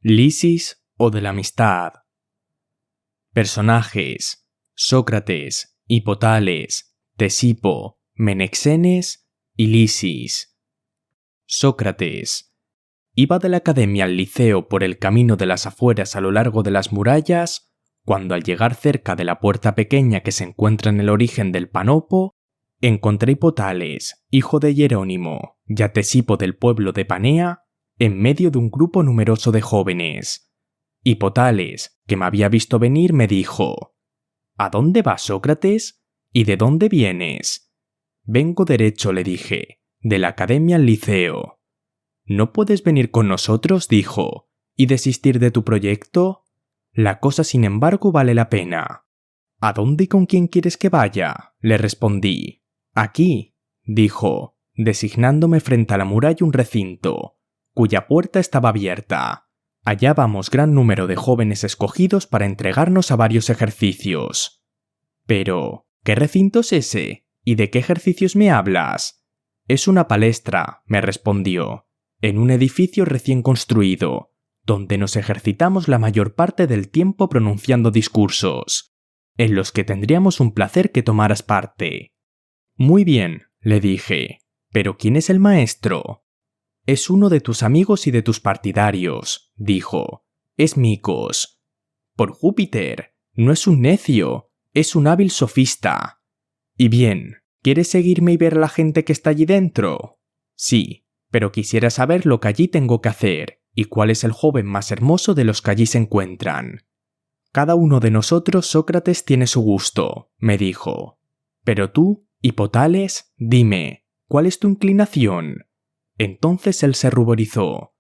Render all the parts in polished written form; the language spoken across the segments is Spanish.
Lisis o de la amistad. Personajes: Sócrates, Hipotales, Tesipo, Menexenes y Lisis. Sócrates. Iba de la academia al liceo por el camino de las afueras a lo largo de las murallas, cuando al llegar cerca de la puerta pequeña que se encuentra en el origen del Panopo, encontré a Hipotales, hijo de Jerónimo, y a Tesipo del pueblo de Panea, en medio de un grupo numeroso de jóvenes. Hipotales, que me había visto venir, me dijo: «¿A dónde vas, Sócrates? ¿Y de dónde vienes?» «Vengo derecho», le dije, «de la academia al liceo». «¿No puedes venir con nosotros?», dijo, «y desistir de tu proyecto? La cosa, sin embargo, vale la pena». «¿A dónde y con quién quieres que vaya?», le respondí. «Aquí», dijo, designándome frente a la muralla un recinto, cuya puerta estaba abierta. Hallábamos gran número de jóvenes escogidos para entregarnos a varios ejercicios. «Pero, ¿qué recinto es ese? ¿Y de qué ejercicios me hablas?» «Es una palestra», me respondió, «en un edificio recién construido, donde nos ejercitamos la mayor parte del tiempo pronunciando discursos, en los que tendríamos un placer que tomaras parte». «Muy bien», le dije, «pero ¿quién es el maestro?» «Es uno de tus amigos y de tus partidarios», dijo. «Es Micos». «Por Júpiter, no es un necio, es un hábil sofista». «Y bien, ¿quieres seguirme y ver a la gente que está allí dentro?» «Sí, pero quisiera saber lo que allí tengo que hacer y cuál es el joven más hermoso de los que allí se encuentran». «Cada uno de nosotros, Sócrates, tiene su gusto», me dijo. «Pero tú, Hipotales, dime, ¿cuál es tu inclinación?» Entonces él se ruborizó.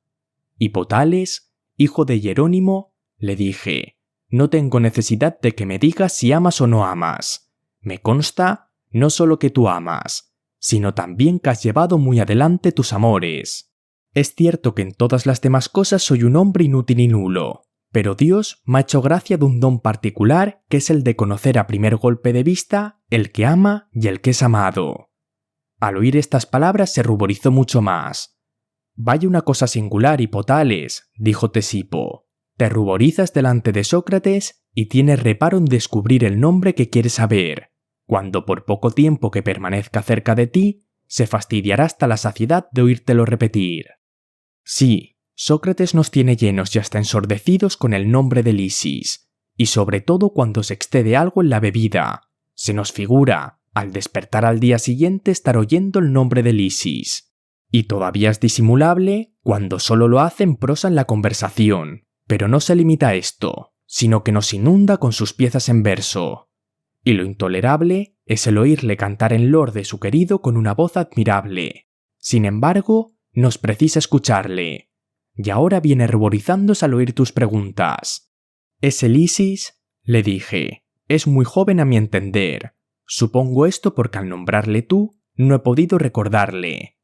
«Hipotales, hijo de Jerónimo», le dije, «no tengo necesidad de que me digas si amas o no amas. Me consta no solo que tú amas, sino también que has llevado muy adelante tus amores. Es cierto que en todas las demás cosas soy un hombre inútil y nulo, pero Dios me ha hecho gracia de un don particular que es el de conocer a primer golpe de vista el que ama y el que es amado». Al oír estas palabras se ruborizó mucho más. «Vaya una cosa singular, Hipotales», dijo Tesipo. «Te ruborizas delante de Sócrates y tienes reparo en descubrir el nombre que quieres saber, cuando por poco tiempo que permanezca cerca de ti, se fastidiará hasta la saciedad de oírtelo repetir». Sí, Sócrates nos tiene llenos y hasta ensordecidos con el nombre de Lisis, y sobre todo cuando se excede algo en la bebida. Se nos figura, al despertar al día siguiente, estar oyendo el nombre de Lisis. Y todavía es disimulable cuando solo lo hace en prosa en la conversación, pero no se limita a esto, sino que nos inunda con sus piezas en verso. Y lo intolerable es el oírle cantar en loor de su querido con una voz admirable. Sin embargo, nos precisa escucharle. Y ahora viene ruborizándose al oír tus preguntas. «¿Ese Lisis?», le dije, «es muy joven a mi entender. Supongo esto porque al nombrarle tú, no he podido recordarle.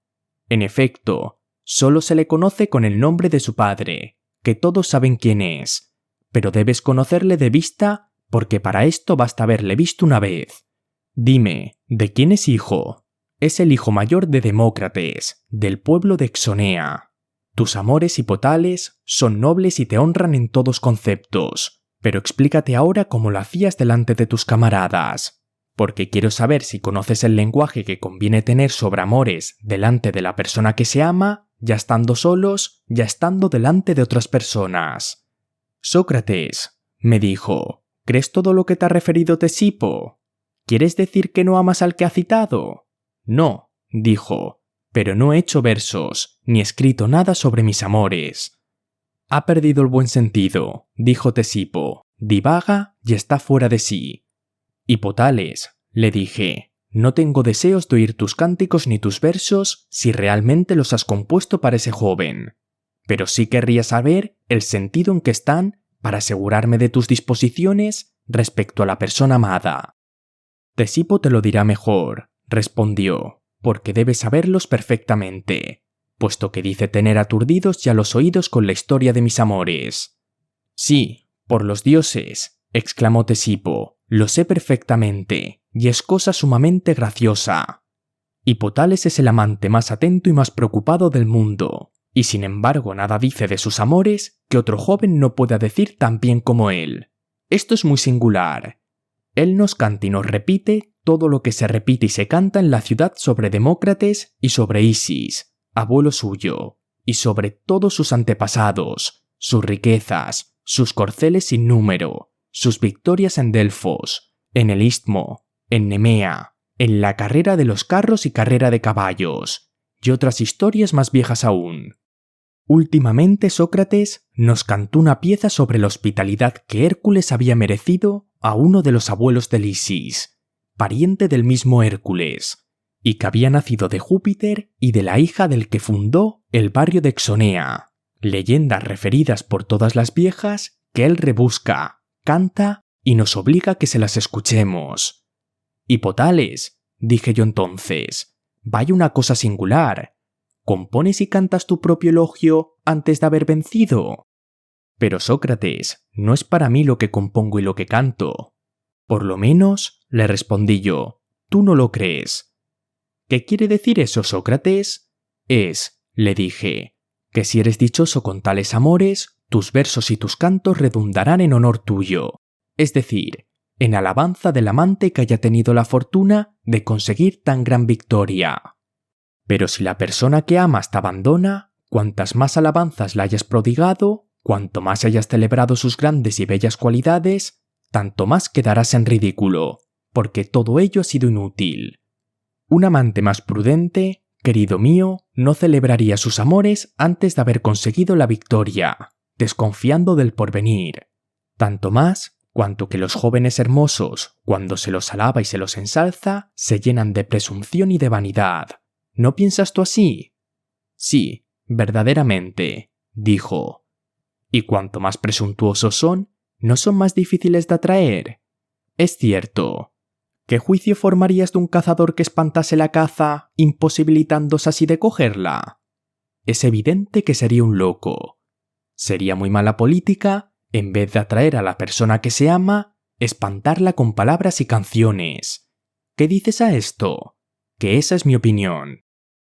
En efecto, solo se le conoce con el nombre de su padre, que todos saben quién es, pero debes conocerle de vista porque para esto basta haberle visto una vez. Dime, ¿de quién es hijo?» «Es el hijo mayor de Demócrates, del pueblo de Exonea. Tus amores, Hipotales, son nobles y te honran en todos conceptos, pero explícate ahora cómo lo hacías delante de tus camaradas. Porque quiero saber si conoces el lenguaje que conviene tener sobre amores delante de la persona que se ama, ya estando solos, ya estando delante de otras personas». «Sócrates», me dijo, «¿crees todo lo que te ha referido Tesipo? ¿Quieres decir que no amas al que ha citado?» «No», dijo, «pero no he hecho versos, ni escrito nada sobre mis amores». «Ha perdido el buen sentido», dijo Tesipo, «divaga y está fuera de sí». «Hipotales», le dije, «no tengo deseos de oír tus cánticos ni tus versos si realmente los has compuesto para ese joven. Pero sí querría saber el sentido en que están para asegurarme de tus disposiciones respecto a la persona amada». «Tesipo te lo dirá mejor», respondió, «porque debe saberlos perfectamente, puesto que dice tener aturdidos ya los oídos con la historia de mis amores». «Sí, por los dioses», exclamó Tesipo, «lo sé perfectamente, y es cosa sumamente graciosa. Hipotales es el amante más atento y más preocupado del mundo. y sin embargo nada dice de sus amores que otro joven no pueda decir tan bien como él. Esto es muy singular. Él nos canta y nos repite todo lo que se repite y se canta en la ciudad sobre Demócrates y sobre Isis, abuelo suyo, y sobre todos sus antepasados, sus riquezas, sus corceles sin número, sus victorias en Delfos, en el Istmo, en Nemea, en la carrera de los carros y carrera de caballos, y otras historias más viejas aún. Últimamente Sócrates nos cantó una pieza sobre la hospitalidad que Hércules había merecido a uno de los abuelos de Isis, pariente del mismo Hércules, y que había nacido de Júpiter y de la hija del que fundó el barrio de Exonea, leyendas referidas por todas las viejas que él rebusca, canta y nos obliga a que se las escuchemos. Hipotales, dije yo entonces, vaya una cosa singular. ¿Compones y cantas tu propio elogio antes de haber vencido? Pero Sócrates, no es para mí lo que compongo y lo que canto. Por lo menos, le respondí yo, tú no lo crees. ¿Qué quiere decir eso, Sócrates? Le dije, que si eres dichoso con tales amores, tus versos y tus cantos redundarán en honor tuyo, es decir, en alabanza del amante que haya tenido la fortuna de conseguir tan gran victoria. Pero si la persona que amas te abandona, cuantas más alabanzas le hayas prodigado, cuanto más hayas celebrado sus grandes y bellas cualidades, tanto más quedarás en ridículo, porque todo ello ha sido inútil. Un amante más prudente, querido mío, no celebraría sus amores antes de haber conseguido la victoria, desconfiando del porvenir. Tanto más cuanto que los jóvenes hermosos, cuando se los alaba y se los ensalza, se llenan de presunción y de vanidad. ¿No piensas tú así? Sí, verdaderamente, dijo. Y cuanto más presuntuosos son, ¿no son más difíciles de atraer? Es cierto. ¿Qué juicio formarías de un cazador que espantase la caza, imposibilitándose así de cogerla? Es evidente que sería un loco. Sería muy mala política, en vez de atraer a la persona que se ama, espantarla con palabras y canciones. ¿Qué dices a esto? Que esa es mi opinión.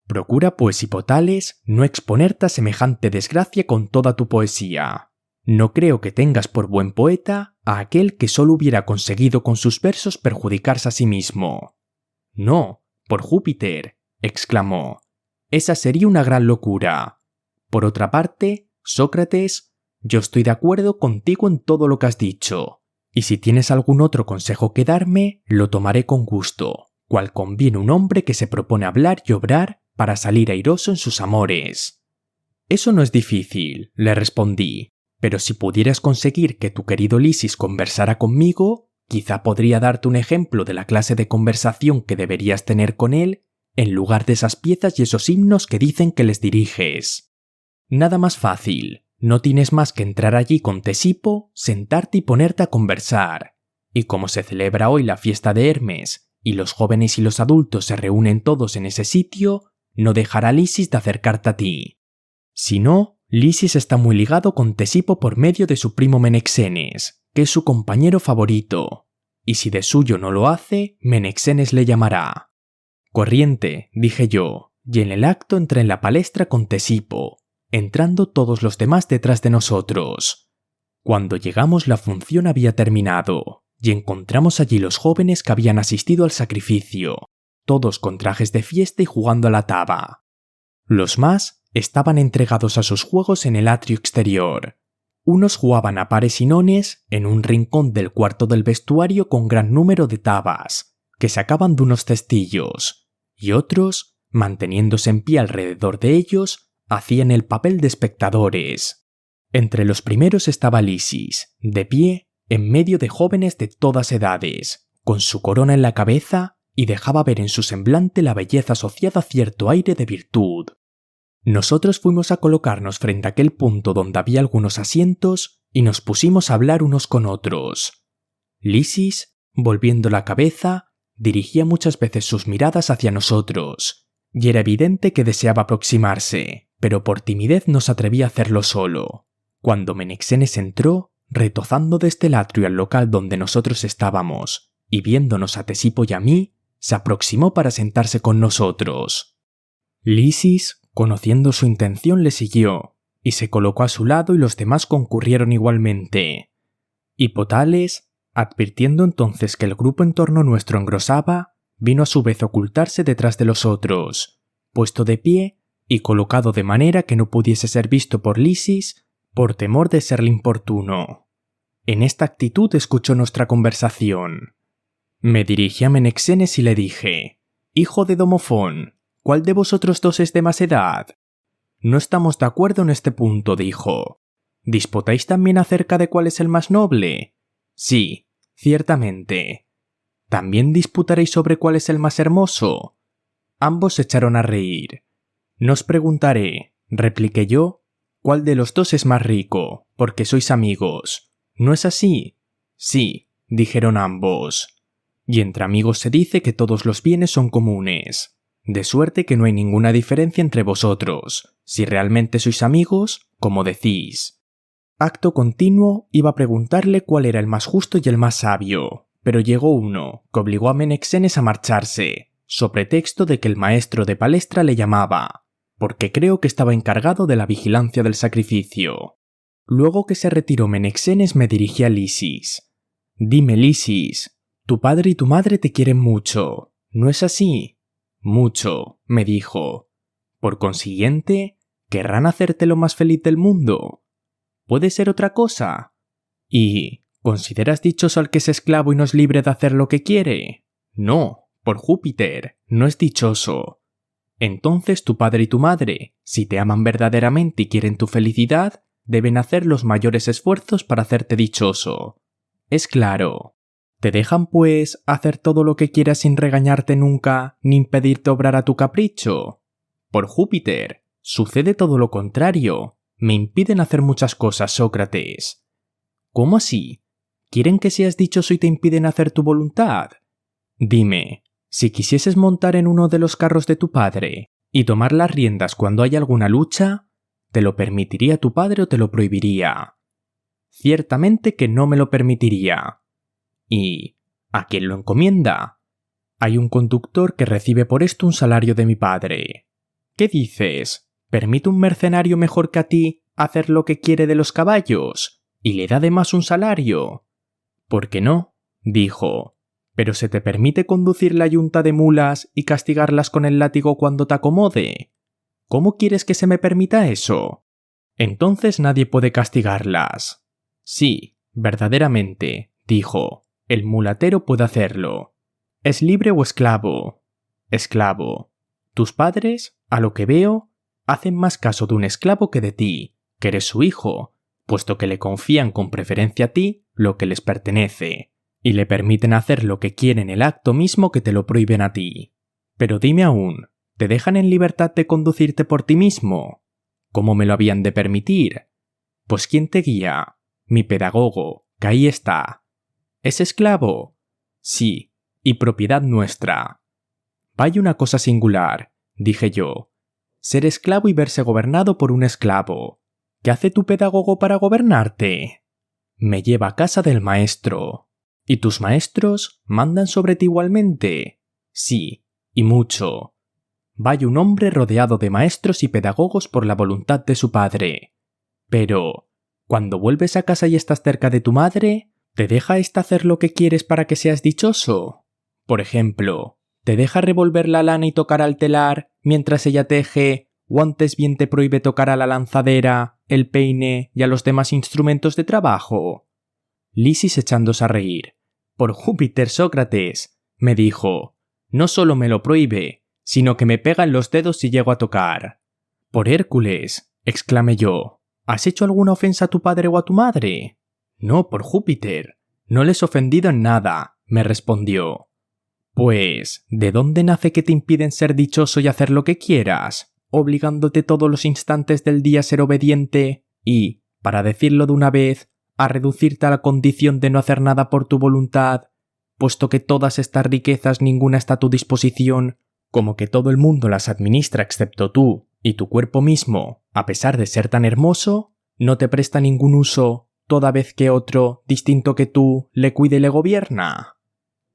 Procura, pues, Hipotales, no exponerte a semejante desgracia con toda tu poesía. No creo que tengas por buen poeta a aquel que solo hubiera conseguido con sus versos perjudicarse a sí mismo. No, por Júpiter, exclamó. Esa sería una gran locura. Por otra parte, Sócrates, yo estoy de acuerdo contigo en todo lo que has dicho, y si tienes algún otro consejo que darme, lo tomaré con gusto, cual conviene un hombre que se propone hablar y obrar para salir airoso en sus amores. Eso no es difícil, le respondí, pero si pudieras conseguir que tu querido Lisis conversara conmigo, quizá podría darte un ejemplo de la clase de conversación que deberías tener con él, en lugar de esas piezas y esos himnos que dicen que les diriges. Nada más fácil, no tienes más que entrar allí con Tesipo, sentarte y ponerte a conversar. Y como se celebra hoy la fiesta de Hermes, y los jóvenes y los adultos se reúnen todos en ese sitio, no dejará Lisis de acercarte a ti. Si no, Lisis está muy ligado con Tesipo por medio de su primo Menexenes, que es su compañero favorito, y si de suyo no lo hace, Menexenes le llamará. Corriente, dije yo, y en el acto entré en la palestra con Tesipo, entrando todos los demás detrás de nosotros. Cuando llegamos la función había terminado, y encontramos allí los jóvenes que habían asistido al sacrificio, todos con trajes de fiesta y jugando a la taba. Los más estaban entregados a sus juegos en el atrio exterior. Unos jugaban a pares y nones en un rincón del cuarto del vestuario con gran número de tabas, que sacaban de unos cestillos, y otros, manteniéndose en pie alrededor de ellos, hacían el papel de espectadores. Entre los primeros estaba Lisis, de pie, en medio de jóvenes de todas edades, con su corona en la cabeza, y dejaba ver en su semblante la belleza asociada a cierto aire de virtud. Nosotros fuimos a colocarnos frente a aquel punto donde había algunos asientos y nos pusimos a hablar unos con otros. Lisis, volviendo la cabeza, dirigía muchas veces sus miradas hacia nosotros, y era evidente que deseaba aproximarse, pero por timidez no se atrevía a hacerlo solo. Cuando Menexenes entró, retozando desde el atrio al local donde nosotros estábamos, y viéndonos a Tesipo y a mí, se aproximó para sentarse con nosotros. Lisis, Conociendo su intención, le siguió, y se colocó a su lado y los demás concurrieron igualmente. Hipotales, advirtiendo entonces que el grupo en torno nuestro engrosaba, vino a su vez a ocultarse detrás de los otros, puesto de pie y colocado de manera que no pudiese ser visto por Lisis por temor de serle importuno. En esta actitud escuchó nuestra conversación. Me dirigí a Menexenes y le dije: «Hijo de Domofón, ¿cuál de vosotros dos es de más edad?» «No estamos de acuerdo en este punto», dijo. «¿Disputáis también acerca de cuál es el más noble?» «Sí, ciertamente». «¿También disputaréis sobre cuál es el más hermoso?» Ambos se echaron a reír. «No os preguntaré», repliqué yo, «cuál de los dos es más rico, porque sois amigos. ¿No es así?» «Sí», dijeron ambos. «Y entre amigos se dice que todos los bienes son comunes. De suerte que no hay ninguna diferencia entre vosotros, si realmente sois amigos, como decís». Acto continuo iba a preguntarle cuál era el más justo y el más sabio, pero llegó uno que obligó a Menexenes a marcharse, so pretexto de que el maestro de palestra le llamaba, porque creo que estaba encargado de la vigilancia del sacrificio. Luego que se retiró Menexenes me dirigí a Lisis. «Dime, Lisis, tu padre y tu madre te quieren mucho, ¿no es así?» «Mucho», me dijo. «Por consiguiente, querrán hacerte lo más feliz del mundo. ¿Puede ser otra cosa? ¿Y consideras dichoso al que es esclavo y no es libre de hacer lo que quiere? No, por Júpiter, no es dichoso. Entonces tu padre y tu madre, si te aman verdaderamente y quieren tu felicidad, deben hacer los mayores esfuerzos para hacerte dichoso. Es claro. ¿Te dejan, pues, hacer todo lo que quieras sin regañarte nunca ni impedirte obrar a tu capricho? Por Júpiter, sucede todo lo contrario. Me impiden hacer muchas cosas, Sócrates». «¿Cómo así? ¿Quieren que seas dichoso y te impiden hacer tu voluntad? Dime, si quisieses montar en uno de los carros de tu padre y tomar las riendas cuando hay alguna lucha, ¿te lo permitiría tu padre o te lo prohibiría?» «Ciertamente que no me lo permitiría». «¿Y a quién lo encomienda?» «Hay un conductor que recibe por esto un salario de mi padre». «¿Qué dices? ¿Permite un mercenario mejor que a ti hacer lo que quiere de los caballos? ¿Y le da además un salario?» «¿Por qué no?», dijo. «Pero se te permite conducir la yunta de mulas y castigarlas con el látigo cuando te acomode. ¿Cómo quieres que se me permita eso?» «Entonces nadie puede castigarlas». «Sí, verdaderamente», dijo. «El mulatero puede hacerlo». «¿Es libre o esclavo?» «Esclavo». «Tus padres, a lo que veo, hacen más caso de un esclavo que de ti, que eres su hijo, puesto que le confían con preferencia a ti lo que les pertenece, y le permiten hacer lo que quieren el acto mismo que te lo prohíben a ti. Pero dime aún, ¿te dejan en libertad de conducirte por ti mismo? ¿Cómo me lo habían de permitir? Pues ¿quién te guía? Mi pedagogo, que ahí está. ¿Es esclavo? Sí, y propiedad nuestra. Vaya una cosa singular, dije yo. Ser esclavo y verse gobernado por un esclavo. ¿Qué hace tu pedagogo para gobernarte? Me lleva a casa del maestro. ¿Y tus maestros mandan sobre ti igualmente? Sí, y mucho. Vaya un hombre rodeado de maestros y pedagogos por la voluntad de su padre. Pero, cuando vuelves a casa y estás cerca de tu madre, ¿te deja ésta hacer lo que quieres para que seas dichoso? Por ejemplo, ¿te deja revolver la lana y tocar al telar mientras ella teje, o antes bien te prohíbe tocar a la lanzadera, el peine y a los demás instrumentos de trabajo? Lisis echándose a reír. Por Júpiter, Sócrates, me dijo, no solo me lo prohíbe, sino que me pega en los dedos si llego a tocar. Por Hércules, exclamé yo, ¿has hecho alguna ofensa a tu padre o a tu madre? No, por Júpiter, no les he ofendido en nada, me respondió. Pues, ¿de dónde nace que te impiden ser dichoso y hacer lo que quieras, obligándote todos los instantes del día a ser obediente y, para decirlo de una vez, a reducirte a la condición de no hacer nada por tu voluntad, puesto que todas estas riquezas ninguna está a tu disposición, como que todo el mundo las administra excepto tú, y tu cuerpo mismo, a pesar de ser tan hermoso, no te presta ningún uso, toda vez que otro, distinto que tú, le cuida y le gobierna?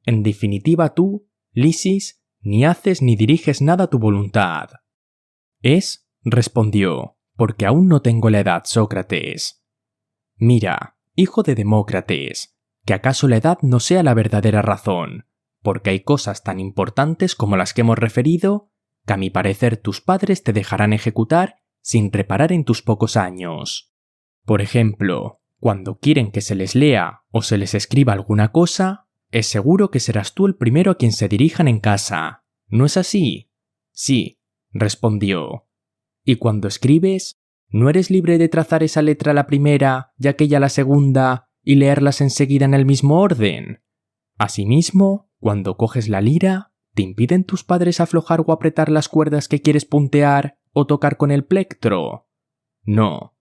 En definitiva tú, Lisis, ni haces ni diriges nada a tu voluntad. Es, respondió, porque aún no tengo la edad, Sócrates. Mira, hijo de Demócrates, que acaso la edad no sea la verdadera razón, porque hay cosas tan importantes como las que hemos referido, que a mi parecer tus padres te dejarán ejecutar sin reparar en tus pocos años. Por ejemplo, cuando quieren que se les lea o se les escriba alguna cosa, es seguro que serás tú el primero a quien se dirijan en casa. ¿No es así? Sí, respondió. Y cuando escribes, ¿no eres libre de trazar esa letra la primera y aquella la segunda y leerlas enseguida en el mismo orden? Asimismo, cuando coges la lira, ¿te impiden tus padres aflojar o apretar las cuerdas que quieres puntear o tocar con el plectro? No.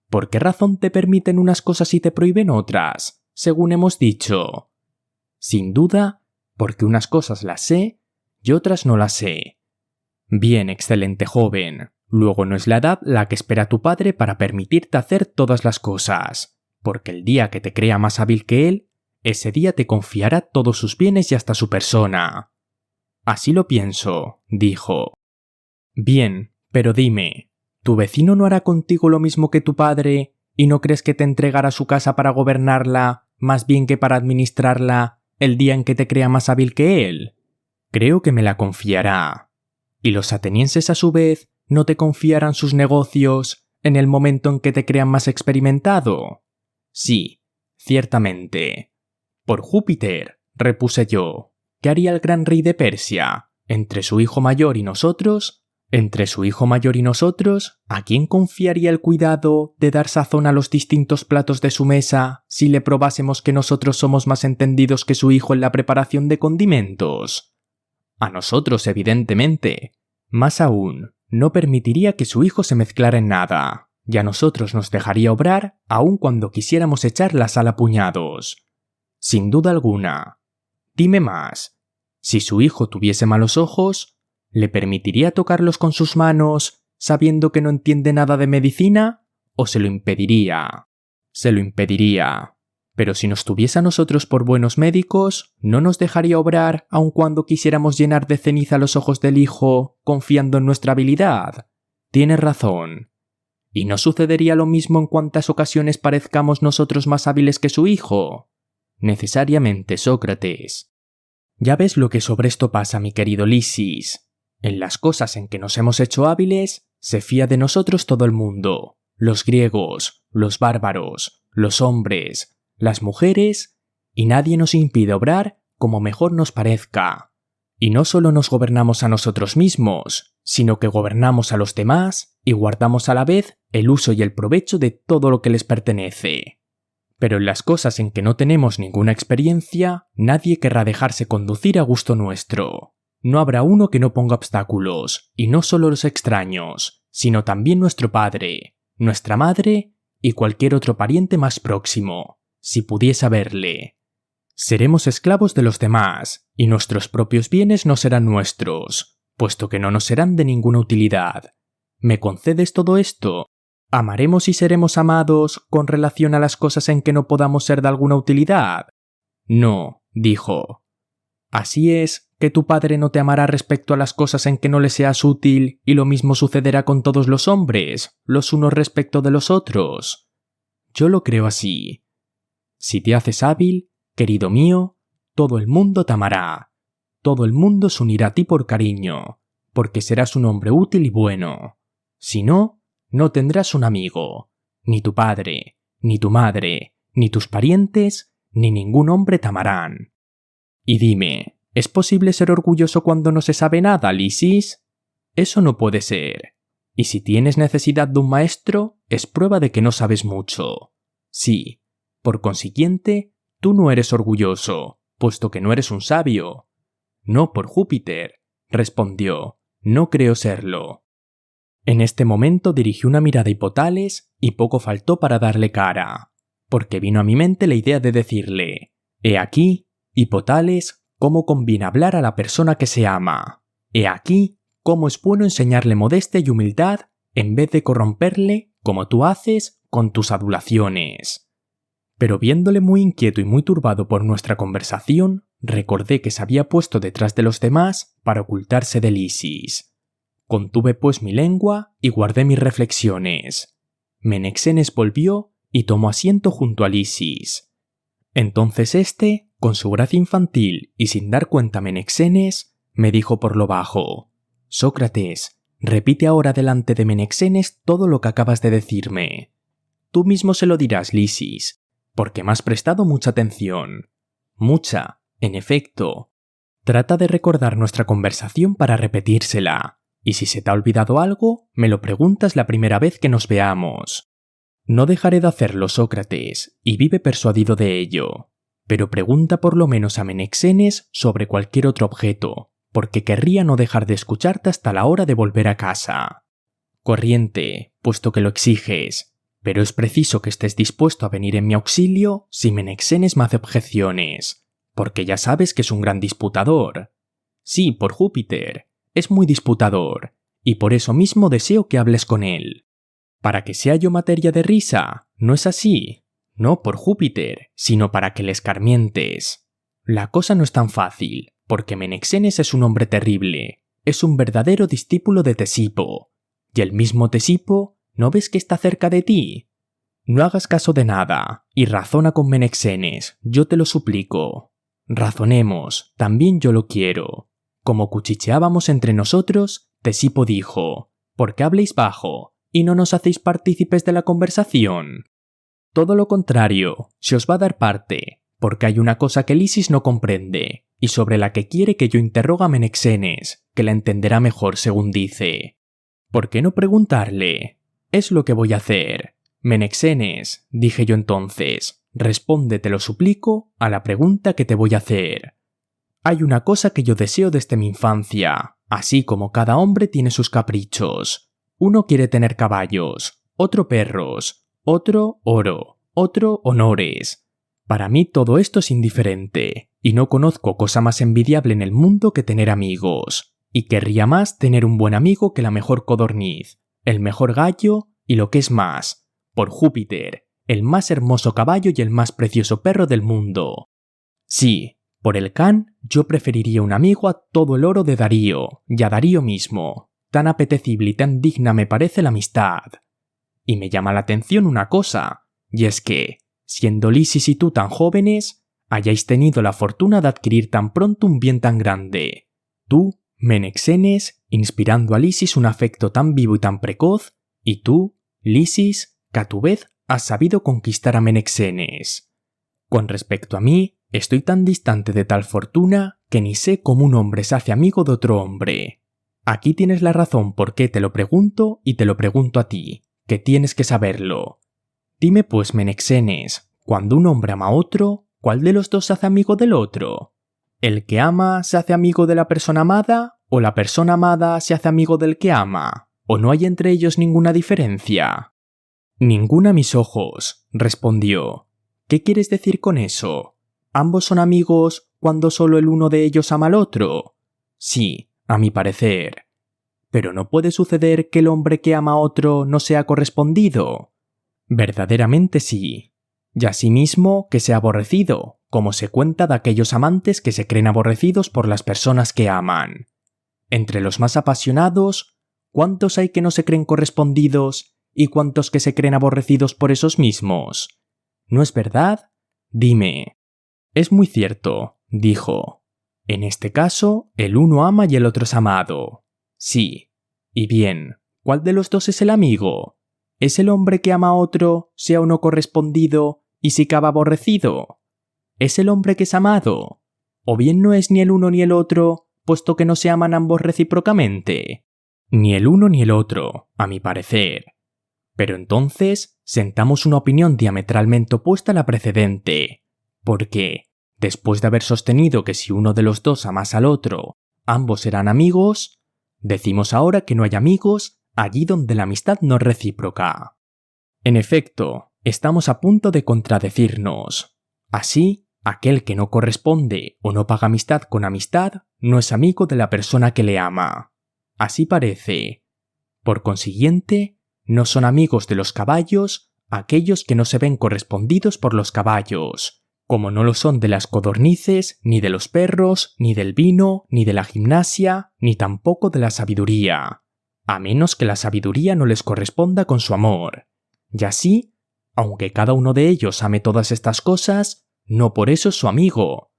¿Por qué razón te permiten unas cosas y te prohíben otras, según hemos dicho? Sin duda, porque unas cosas las sé y otras no las sé. Bien, excelente joven, luego no es la edad la que espera tu padre para permitirte hacer todas las cosas, porque el día que te crea más hábil que él, ese día te confiará todos sus bienes y hasta su persona. Así lo pienso, dijo. Bien, pero dime, ¿tu vecino no hará contigo lo mismo que tu padre y no crees que te entregará su casa para gobernarla, más bien que para administrarla, el día en que te crea más hábil que él? Creo que me la confiará. ¿Y los atenienses a su vez no te confiarán sus negocios en el momento en que te crean más experimentado? Sí, ciertamente. Por Júpiter, repuse yo, ¿qué haría el gran rey de Persia? ¿Entre su hijo mayor y nosotros? ¿Entre su hijo mayor y nosotros? ¿A quién confiaría el cuidado de dar sazón a los distintos platos de su mesa si le probásemos que nosotros somos más entendidos que su hijo en la preparación de condimentos? A nosotros, evidentemente. Más aún, no permitiría que su hijo se mezclara en nada, y a nosotros nos dejaría obrar aun cuando quisiéramos echar la sal a puñados. Sin duda alguna. Dime más. Si su hijo tuviese malos ojos, ¿le permitiría tocarlos con sus manos, sabiendo que no entiende nada de medicina? ¿O se lo impediría? Se lo impediría. Pero si nos tuviese a nosotros por buenos médicos, ¿no nos dejaría obrar aun cuando quisiéramos llenar de ceniza los ojos del hijo, confiando en nuestra habilidad? Tienes razón. ¿Y no sucedería lo mismo en cuantas ocasiones parezcamos nosotros más hábiles que su hijo? Necesariamente, Sócrates. Ya ves lo que sobre esto pasa, mi querido Lisis. En las cosas en que nos hemos hecho hábiles, se fía de nosotros todo el mundo. Los griegos, los bárbaros, los hombres, las mujeres, y nadie nos impide obrar como mejor nos parezca. Y no solo nos gobernamos a nosotros mismos, sino que gobernamos a los demás y guardamos a la vez el uso y el provecho de todo lo que les pertenece. Pero en las cosas en que no tenemos ninguna experiencia, nadie querrá dejarse conducir a gusto nuestro. No habrá uno que no ponga obstáculos, y no solo los extraños, sino también nuestro padre, nuestra madre y cualquier otro pariente más próximo, si pudiese verle. Seremos esclavos de los demás, y nuestros propios bienes no serán nuestros, puesto que no nos serán de ninguna utilidad. ¿Me concedes todo esto? ¿Amaremos y seremos amados con relación a las cosas en que no podamos ser de alguna utilidad? No, dijo. Así es, que tu padre no te amará respecto a las cosas en que no le seas útil, y lo mismo sucederá con todos los hombres, los unos respecto de los otros. Yo lo creo así. Si te haces hábil, querido mío, todo el mundo te amará. Todo el mundo se unirá a ti por cariño, porque serás un hombre útil y bueno. Si no, no tendrás un amigo. Ni tu padre, ni tu madre, ni tus parientes, ni ningún hombre te amarán. Y dime, ¿es posible ser orgulloso cuando no se sabe nada, Lisis? Eso no puede ser. Y si tienes necesidad de un maestro, es prueba de que no sabes mucho. Sí, por consiguiente, tú no eres orgulloso, puesto que no eres un sabio. No, por Júpiter, respondió, no creo serlo. En este momento dirigí una mirada a Hipotales y poco faltó para darle cara, porque vino a mi mente la idea de decirle, he aquí, Hipotales, cómo conviene hablar a la persona que se ama. He aquí cómo es bueno enseñarle modestia y humildad en vez de corromperle, como tú haces, con tus adulaciones. Pero viéndole muy inquieto y muy turbado por nuestra conversación, recordé que se había puesto detrás de los demás para ocultarse de Lisis. Contuve pues mi lengua y guardé mis reflexiones. Menexenes volvió y tomó asiento junto a Lisis. Entonces éste, con su gracia infantil y sin dar cuenta a Menexenes, me dijo por lo bajo: «Sócrates, repite ahora delante de Menexenes todo lo que acabas de decirme. Tú mismo se lo dirás, Lisis, porque me has prestado mucha atención. Mucha, en efecto. Trata de recordar nuestra conversación para repetírsela, y si se te ha olvidado algo, me lo preguntas la primera vez que nos veamos. No dejaré de hacerlo, Sócrates, y vive persuadido de ello. Pero pregunta por lo menos a Menexenes sobre cualquier otro objeto, porque querría no dejar de escucharte hasta la hora de volver a casa. Corriente, puesto que lo exiges, pero es preciso que estés dispuesto a venir en mi auxilio si Menexenes me hace objeciones, porque ya sabes que es un gran disputador. Sí, por Júpiter, es muy disputador, y por eso mismo deseo que hables con él. Para que sea yo materia de risa, ¿no es así? No por Júpiter, sino para que le escarmientes. La cosa no es tan fácil, porque Menexenes es un hombre terrible, es un verdadero discípulo de Tesipo, y el mismo Tesipo, ¿no ves que está cerca de ti? No hagas caso de nada, y razona con Menexenes, yo te lo suplico. Razonemos, también yo lo quiero. Como cuchicheábamos entre nosotros, Tesipo dijo: «¿Por qué habléis bajo y no nos hacéis partícipes de la conversación?» Todo lo contrario, se os va a dar parte, porque hay una cosa que Lisis no comprende, y sobre la que quiere que yo interrogue a Menexenes, que la entenderá mejor según dice. ¿Por qué no preguntarle? Es lo que voy a hacer. Menexenes, dije yo entonces, responde, te lo suplico, a la pregunta que te voy a hacer. Hay una cosa que yo deseo desde mi infancia, así como cada hombre tiene sus caprichos. Uno quiere tener caballos, otro perros, otro oro, otro honores. Para mí todo esto es indiferente, y no conozco cosa más envidiable en el mundo que tener amigos, y querría más tener un buen amigo que la mejor codorniz, el mejor gallo y lo que es más, por Júpiter, el más hermoso caballo y el más precioso perro del mundo. Sí, por el can, yo preferiría un amigo a todo el oro de Darío, y a Darío mismo. Tan apetecible y tan digna me parece la amistad. Y me llama la atención una cosa, y es que, siendo Lisis y tú tan jóvenes, hayáis tenido la fortuna de adquirir tan pronto un bien tan grande. Tú, Menexenes, inspirando a Lisis un afecto tan vivo y tan precoz, y tú, Lisis, que a tu vez has sabido conquistar a Menexenes. Con respecto a mí, estoy tan distante de tal fortuna que ni sé cómo un hombre se hace amigo de otro hombre. Aquí tienes la razón por qué te lo pregunto y te lo pregunto a ti, que tienes que saberlo. Dime pues, Menexenes, cuando un hombre ama a otro, ¿cuál de los dos se hace amigo del otro? ¿El que ama se hace amigo de la persona amada o la persona amada se hace amigo del que ama? ¿O no hay entre ellos ninguna diferencia? Ninguna a mis ojos, respondió. ¿Qué quieres decir con eso? ¿Ambos son amigos cuando solo el uno de ellos ama al otro? Sí, a mi parecer. Pero ¿no puede suceder que el hombre que ama a otro no sea correspondido? Verdaderamente sí. Y asimismo que sea aborrecido, como se cuenta de aquellos amantes que se creen aborrecidos por las personas que aman. Entre los más apasionados, ¿cuántos hay que no se creen correspondidos y cuántos que se creen aborrecidos por esos mismos? ¿No es verdad? Dime. Es muy cierto, dijo. En este caso, el uno ama y el otro es amado. Sí. Y bien, ¿cuál de los dos es el amigo? ¿Es el hombre que ama a otro, sea o no correspondido, y si cabe aborrecido? ¿Es el hombre que es amado? ¿O bien no es ni el uno ni el otro, puesto que no se aman ambos recíprocamente? Ni el uno ni el otro, a mi parecer. Pero entonces, sentamos una opinión diametralmente opuesta a la precedente, porque, después de haber sostenido que si uno de los dos amase al otro, ambos serán amigos, decimos ahora que no hay amigos allí donde la amistad no es recíproca. En efecto, estamos a punto de contradecirnos. Así, aquel que no corresponde o no paga amistad con amistad no es amigo de la persona que le ama. Así parece. Por consiguiente, no son amigos de los caballos aquellos que no se ven correspondidos por los caballos, como no lo son de las codornices, ni de los perros, ni del vino, ni de la gimnasia, ni tampoco de la sabiduría. a menos que la sabiduría no les corresponda con su amor. Y así, aunque cada uno de ellos ame todas estas cosas, no por eso es su amigo.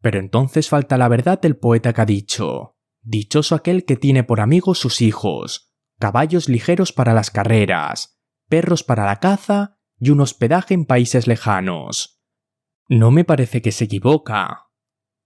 Pero entonces falta la verdad del poeta que ha dicho: dichoso aquel que tiene por amigos sus hijos, caballos ligeros para las carreras, perros para la caza y un hospedaje en países lejanos. No me parece que se equivoca.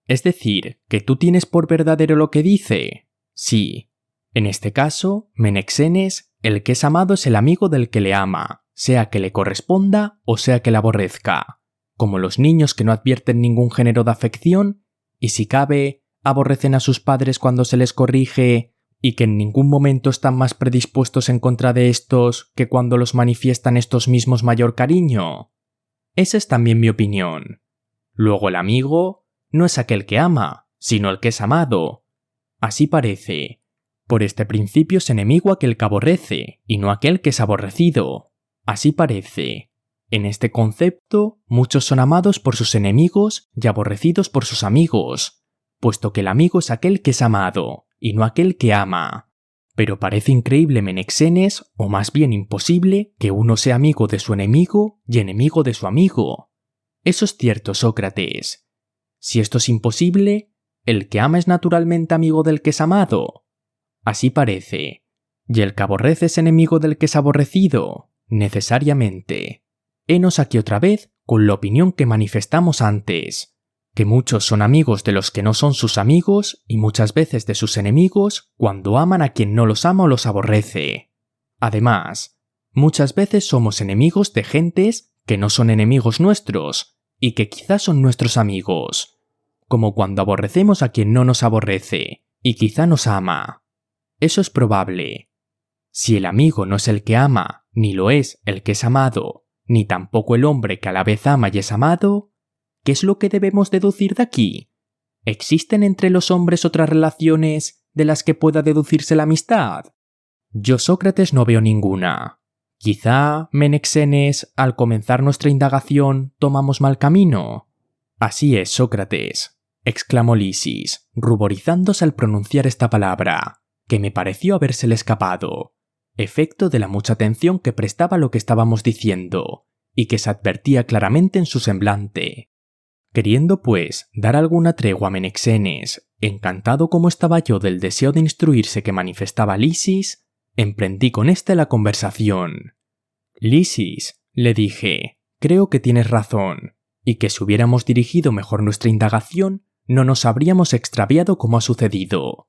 Es decir, que tú tienes por verdadero lo que dice. Sí. En este caso, Menexenes, el que es amado es el amigo del que le ama, sea que le corresponda o sea que le aborrezca, como los niños que no advierten ningún género de afección y, si cabe, aborrecen a sus padres cuando se les corrige y que en ningún momento están más predispuestos en contra de estos que cuando los manifiestan estos mismos mayor cariño. Esa es también mi opinión. Luego el amigo no es aquel que ama, sino el que es amado. Así parece. Por este principio es enemigo aquel que aborrece, y no aquel que es aborrecido. Así parece. En este concepto, muchos son amados por sus enemigos y aborrecidos por sus amigos, puesto que el amigo es aquel que es amado, y no aquel que ama. Pero parece increíble, Menexenes, o más bien imposible, que uno sea amigo de su enemigo y enemigo de su amigo. Eso es cierto, Sócrates. Si esto es imposible, el que ama es naturalmente amigo del que es amado. Así parece. Y el que aborrece es enemigo del que es aborrecido, necesariamente. Henos aquí otra vez con la opinión que manifestamos antes, que muchos son amigos de los que no son sus amigos y muchas veces de sus enemigos cuando aman a quien no los ama o los aborrece. Además, muchas veces somos enemigos de gentes que no son enemigos nuestros y que quizás son nuestros amigos, como cuando aborrecemos a quien no nos aborrece y quizá nos ama. Eso es probable. Si el amigo no es el que ama, ni lo es el que es amado, ni tampoco el hombre que a la vez ama y es amado, ¿qué es lo que debemos deducir de aquí? ¿Existen entre los hombres otras relaciones de las que pueda deducirse la amistad? Yo, Sócrates, no veo ninguna. Quizá, Menexenes, al comenzar nuestra indagación, tomamos mal camino. Así es, Sócrates, exclamó Lisis, ruborizándose al pronunciar esta palabra, que me pareció habérsele escapado, efecto de la mucha atención que prestaba a lo que estábamos diciendo, y que se advertía claramente en su semblante. Queriendo, pues, dar alguna tregua a Menexenes, encantado como estaba yo del deseo de instruirse que manifestaba Lisis, emprendí con éste la conversación. Lisis, le dije, creo que tienes razón, y que si hubiéramos dirigido mejor nuestra indagación, no nos habríamos extraviado como ha sucedido.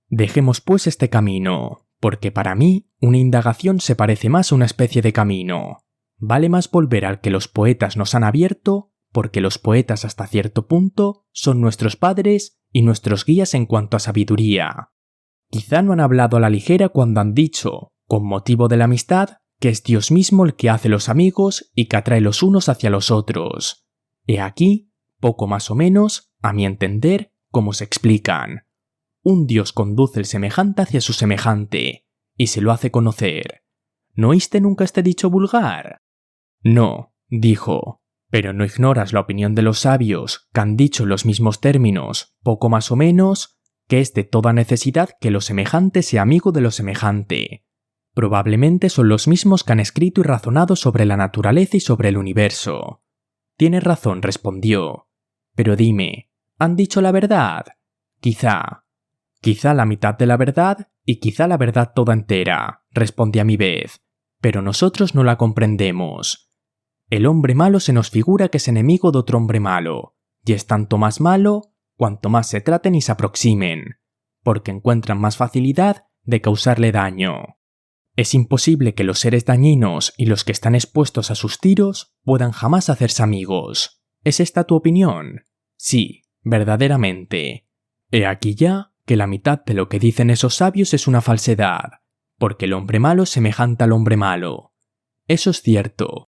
Dejemos pues este camino, porque para mí una indagación se parece más a una especie de camino. Vale más volver al que los poetas nos han abierto, porque los poetas hasta cierto punto son nuestros padres y nuestros guías en cuanto a sabiduría. Quizá no han hablado a la ligera cuando han dicho, con motivo de la amistad, que es Dios mismo el que hace los amigos y que atrae los unos hacia los otros. He aquí, poco más o menos, a mi entender, cómo se explican. Un Dios conduce el semejante hacia su semejante, y se lo hace conocer. ¿No oíste nunca este dicho vulgar? No, dijo, pero no ignoras la opinión de los sabios, que han dicho en los mismos términos, poco más o menos, que es de toda necesidad que lo semejante sea amigo de lo semejante. Probablemente son los mismos que han escrito y razonado sobre la naturaleza y sobre el universo. Tienes razón, respondió. Pero dime, ¿han dicho la verdad? Quizá la mitad de la verdad y quizá la verdad toda entera, respondí a mi vez, pero nosotros no la comprendemos. El hombre malo se nos figura que es enemigo de otro hombre malo, y es tanto más malo cuanto más se traten y se aproximen, porque encuentran más facilidad de causarle daño. Es imposible que los seres dañinos y los que están expuestos a sus tiros puedan jamás hacerse amigos. ¿Es esta tu opinión? Sí, verdaderamente. He aquí ya que la mitad de lo que dicen esos sabios es una falsedad, porque el hombre malo es semejante al hombre malo. Eso es cierto.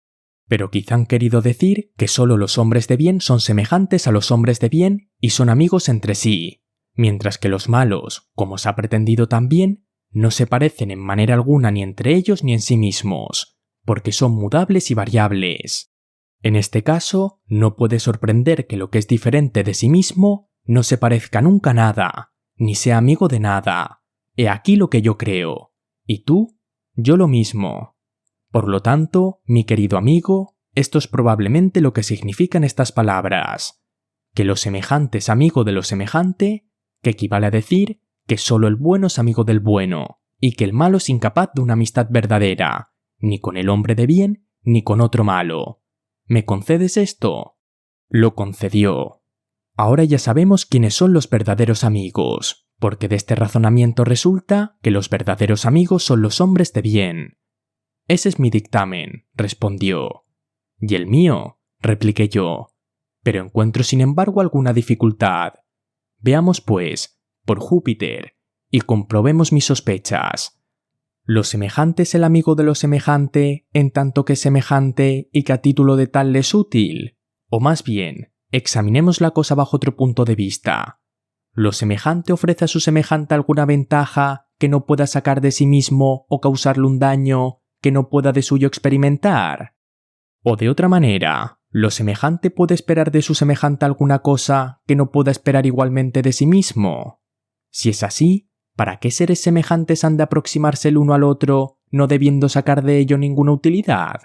Pero quizá han querido decir que solo los hombres de bien son semejantes a los hombres de bien y son amigos entre sí, mientras que los malos, como se ha pretendido también, no se parecen en manera alguna ni entre ellos ni en sí mismos, porque son mudables y variables. En este caso, no puede sorprender que lo que es diferente de sí mismo no se parezca nunca a nada, ni sea amigo de nada. He aquí lo que yo creo. ¿Y tú? Yo lo mismo. Por lo tanto, mi querido amigo, esto es probablemente lo que significan estas palabras. Que lo semejante es amigo de lo semejante, que equivale a decir que solo el bueno es amigo del bueno, y que el malo es incapaz de una amistad verdadera, ni con el hombre de bien, ni con otro malo. ¿Me concedes esto? Lo concedió. Ahora ya sabemos quiénes son los verdaderos amigos, porque de este razonamiento resulta que los verdaderos amigos son los hombres de bien. Ese es mi dictamen, respondió. ¿Y el mío?, repliqué yo. Pero encuentro sin embargo alguna dificultad. Veamos pues, por Júpiter, y comprobemos mis sospechas. ¿Lo semejante es el amigo de lo semejante en tanto que es semejante y que a título de tal le es útil? O más bien, examinemos la cosa bajo otro punto de vista. ¿Lo semejante ofrece a su semejante alguna ventaja que no pueda sacar de sí mismo o causarle un daño que no pueda de suyo experimentar? O de otra manera, ¿lo semejante puede esperar de su semejante alguna cosa que no pueda esperar igualmente de sí mismo? Si es así, ¿para qué seres semejantes han de aproximarse el uno al otro, no debiendo sacar de ello ninguna utilidad?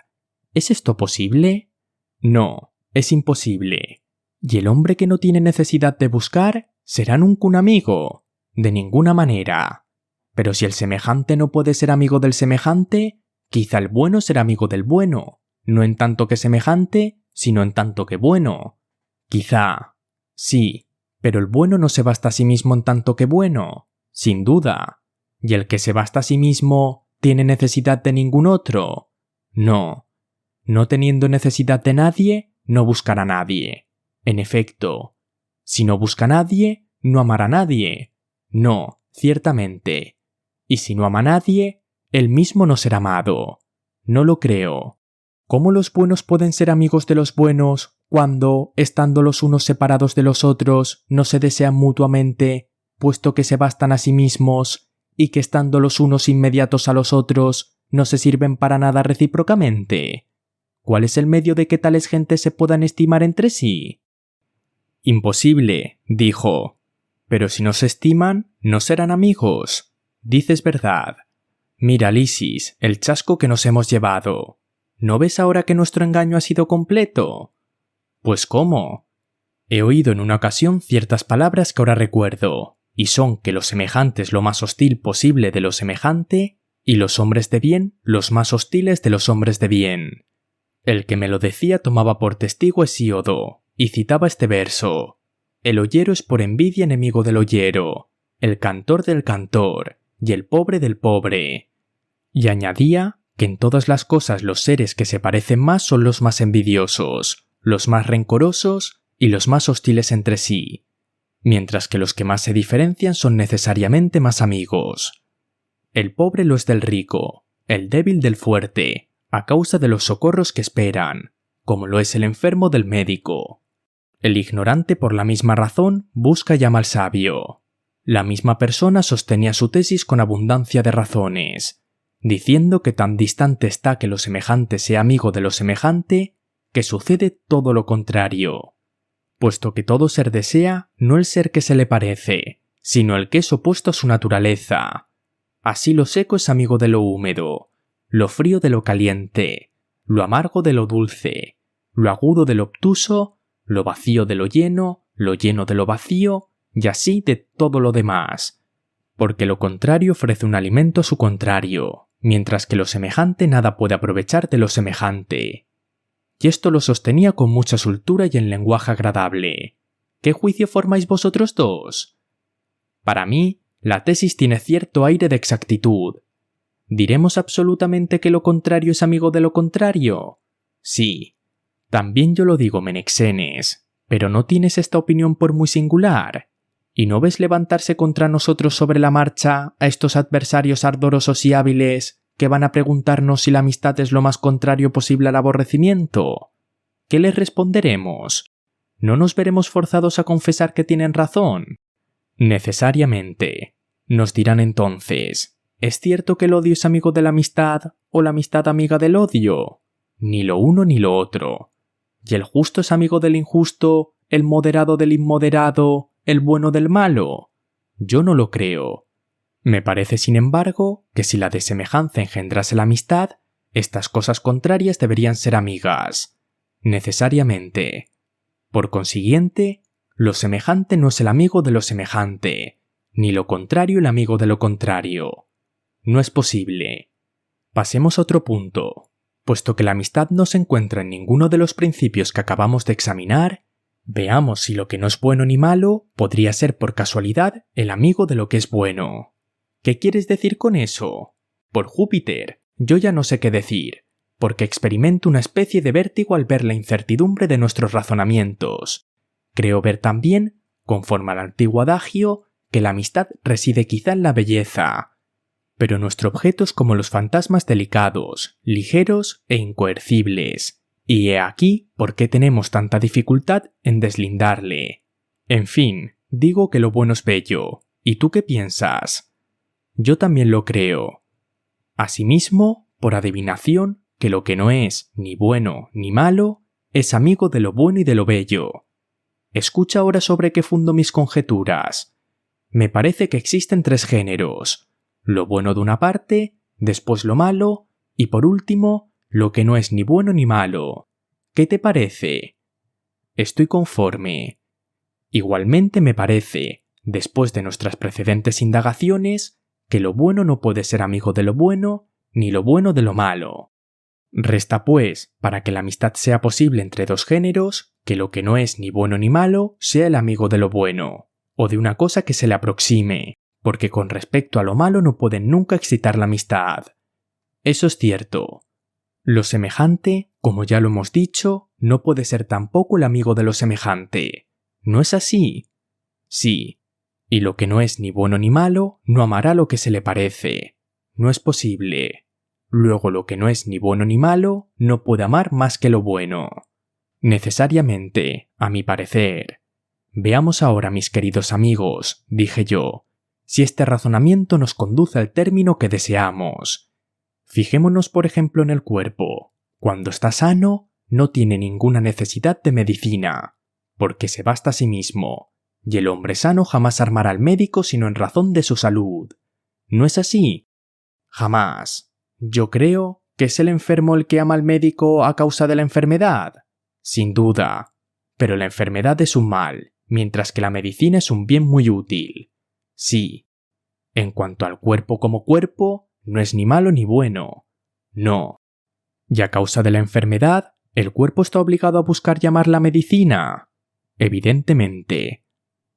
¿Es esto posible? No, es imposible. ¿Y el hombre que no tiene necesidad de buscar será nunca un amigo? De ninguna manera. Pero si el semejante no puede ser amigo del semejante, quizá el bueno será amigo del bueno, no en tanto que semejante, sino en tanto que bueno. Quizá. Sí, pero el bueno no se basta a sí mismo en tanto que bueno, sin duda. ¿Y el que se basta a sí mismo tiene necesidad de ningún otro? No. No teniendo necesidad de nadie, no buscará a nadie. En efecto, si no busca a nadie, no amará a nadie. No, ciertamente. Y si no ama a nadie, él mismo no será amado. No lo creo. ¿Cómo los buenos pueden ser amigos de los buenos cuando, estando los unos separados de los otros, no se desean mutuamente, puesto que se bastan a sí mismos, y que estando los unos inmediatos a los otros, no se sirven para nada recíprocamente? ¿Cuál es el medio de que tales gentes se puedan estimar entre sí? Imposible, dijo. Pero si no se estiman, no serán amigos. Dices verdad. Mira, Lisis, el chasco que nos hemos llevado. ¿No ves ahora que nuestro engaño ha sido completo? Pues ¿cómo? He oído en una ocasión ciertas palabras que ahora recuerdo, y son que lo semejante es lo más hostil posible de lo semejante, y los hombres de bien los más hostiles de los hombres de bien. El que me lo decía tomaba por testigo a Hesíodo, y citaba este verso: el ollero es por envidia enemigo del ollero, el cantor del cantor, y el pobre del pobre. Y añadía que en todas las cosas los seres que se parecen más son los más envidiosos, los más rencorosos y los más hostiles entre sí, mientras que los que más se diferencian son necesariamente más amigos. El pobre lo es del rico, el débil del fuerte, a causa de los socorros que esperan, como lo es el enfermo del médico. El ignorante por la misma razón busca y ama al sabio. La misma persona sostenía su tesis con abundancia de razones, diciendo que tan distante está que lo semejante sea amigo de lo semejante, que sucede todo lo contrario, puesto que todo ser desea no el ser que se le parece, sino el que es opuesto a su naturaleza. Así lo seco es amigo de lo húmedo, lo frío de lo caliente, lo amargo de lo dulce, lo agudo de lo obtuso, lo vacío de lo lleno de lo vacío, y así de todo lo demás, porque lo contrario ofrece un alimento a su contrario, mientras que lo semejante nada puede aprovechar de lo semejante. Y esto lo sostenía con mucha soltura y en lenguaje agradable. ¿Qué juicio formáis vosotros dos? Para mí, la tesis tiene cierto aire de exactitud. ¿Diremos absolutamente que lo contrario es amigo de lo contrario? Sí. También yo lo digo, Menexenes, pero ¿no tienes esta opinión por muy singular? ¿Y no ves levantarse contra nosotros sobre la marcha a estos adversarios ardorosos y hábiles que van a preguntarnos si la amistad es lo más contrario posible al aborrecimiento? ¿Qué les responderemos? ¿No nos veremos forzados a confesar que tienen razón? Necesariamente. Nos dirán entonces: ¿es cierto que el odio es amigo de la amistad o la amistad amiga del odio? Ni lo uno ni lo otro. ¿Y el justo es amigo del injusto, el moderado del inmoderado, el bueno del malo? Yo no lo creo. Me parece, sin embargo, que si la desemejanza engendrase la amistad, estas cosas contrarias deberían ser amigas, necesariamente. Por consiguiente, lo semejante no es el amigo de lo semejante, ni lo contrario el amigo de lo contrario. No es posible. Pasemos a otro punto. Puesto que la amistad no se encuentra en ninguno de los principios que acabamos de examinar, veamos si lo que no es bueno ni malo podría ser por casualidad el amigo de lo que es bueno. ¿Qué quieres decir con eso? Por Júpiter, yo ya no sé qué decir, porque experimento una especie de vértigo al ver la incertidumbre de nuestros razonamientos. Creo ver también, conforme al antiguo adagio, que la amistad reside quizá en la belleza. Pero nuestro objeto es como los fantasmas delicados, ligeros e incoercibles, y he aquí por qué tenemos tanta dificultad en deslindarle. En fin, digo que lo bueno es bello. ¿Y tú qué piensas? Yo también lo creo. Asimismo, por adivinación, que lo que no es ni bueno ni malo es amigo de lo bueno y de lo bello. Escucha ahora sobre qué fundo mis conjeturas. Me parece que existen tres géneros: lo bueno de una parte, después lo malo, y por último, lo que no es ni bueno ni malo. ¿Qué te parece? Estoy conforme. Igualmente me parece, después de nuestras precedentes indagaciones, que lo bueno no puede ser amigo de lo bueno, ni lo bueno de lo malo. Resta pues, para que la amistad sea posible entre dos géneros, que lo que no es ni bueno ni malo sea el amigo de lo bueno, o de una cosa que se le aproxime, porque con respecto a lo malo no pueden nunca excitar la amistad. Eso es cierto. Lo semejante, como ya lo hemos dicho, no puede ser tampoco el amigo de lo semejante. ¿No es así? Sí. Y lo que no es ni bueno ni malo no amará lo que se le parece. No es posible. Luego lo que no es ni bueno ni malo no puede amar más que lo bueno. Necesariamente, a mi parecer. Veamos ahora, mis queridos amigos, dije yo, si este razonamiento nos conduce al término que deseamos. Fijémonos, por ejemplo, en el cuerpo. Cuando está sano, no tiene ninguna necesidad de medicina, porque se basta a sí mismo, y el hombre sano jamás armará al médico sino en razón de su salud. ¿No es así? Jamás. Yo creo que es el enfermo el que ama al médico a causa de la enfermedad. Sin duda. Pero la enfermedad es un mal, mientras que la medicina es un bien muy útil. Sí. En cuanto al cuerpo como cuerpo, no es ni malo ni bueno. No. Y a causa de la enfermedad, ¿el cuerpo está obligado a buscar llamar la medicina? Evidentemente.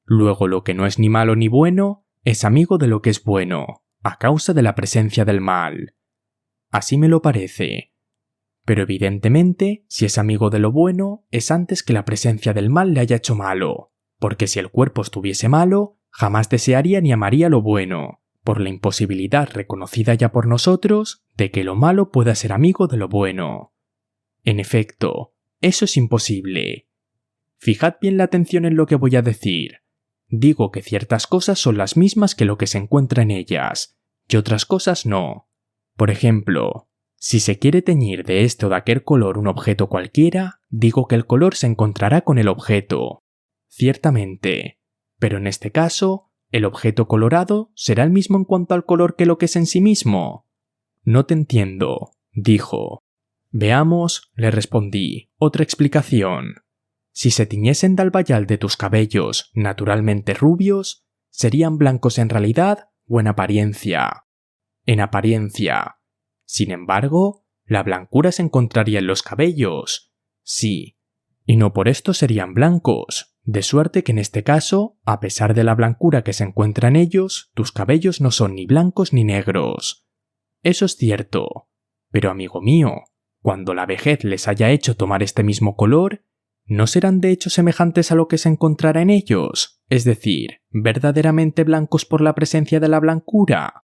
Luego lo que no es ni malo ni bueno es amigo de lo que es bueno, a causa de la presencia del mal. Así me lo parece. Pero evidentemente, si es amigo de lo bueno, es antes que la presencia del mal le haya hecho malo, porque si el cuerpo estuviese malo, jamás desearía ni amaría lo bueno, por la imposibilidad reconocida ya por nosotros de que lo malo pueda ser amigo de lo bueno. En efecto, eso es imposible. Fijad bien la atención en lo que voy a decir. Digo que ciertas cosas son las mismas que lo que se encuentra en ellas, y otras cosas no. Por ejemplo, si se quiere teñir de este o de aquel color un objeto cualquiera, digo que el color se encontrará con el objeto. Ciertamente. Pero en este caso, ¿el objeto colorado será el mismo en cuanto al color que lo que es en sí mismo? No te entiendo, dijo. Veamos, le respondí, otra explicación. Si se tiñesen de albayal de tus cabellos naturalmente rubios, ¿serían blancos en realidad o en apariencia? En apariencia. Sin embargo, la blancura se encontraría en los cabellos. Sí. Y no por esto serían blancos, de suerte que en este caso, a pesar de la blancura que se encuentra en ellos, tus cabellos no son ni blancos ni negros. Eso es cierto. Pero amigo mío, cuando la vejez les haya hecho tomar este mismo color, ¿no serán de hecho semejantes a lo que se encontrará en ellos? Es decir, verdaderamente blancos por la presencia de la blancura.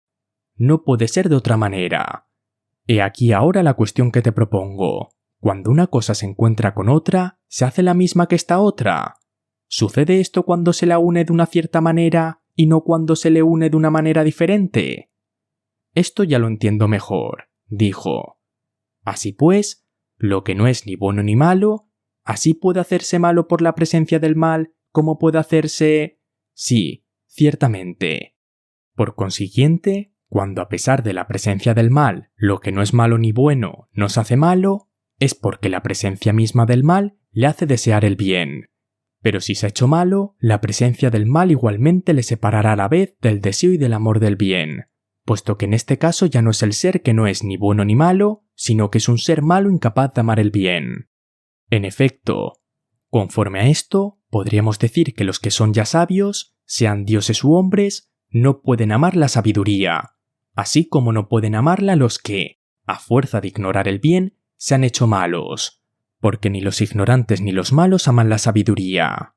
No puede ser de otra manera. He aquí ahora la cuestión que te propongo. Cuando una cosa se encuentra con otra, ¿se hace la misma que esta otra? ¿Sucede esto cuando se la une de una cierta manera y no cuando se le une de una manera diferente? Esto ya lo entiendo mejor, dijo. Así pues, lo que no es ni bueno ni malo, así puede hacerse malo por la presencia del mal como puede hacerse... Sí, ciertamente. Por consiguiente, cuando a pesar de la presencia del mal, lo que no es malo ni bueno nos hace malo, es porque la presencia misma del mal le hace desear el bien. Pero si se ha hecho malo, la presencia del mal igualmente le separará a la vez del deseo y del amor del bien, puesto que en este caso ya no es el ser que no es ni bueno ni malo, sino que es un ser malo incapaz de amar el bien. En efecto, conforme a esto, podríamos decir que los que son ya sabios, sean dioses u hombres, no pueden amar la sabiduría, así como no pueden amarla los que, a fuerza de ignorar el bien, se han hecho malos, porque ni los ignorantes ni los malos aman la sabiduría.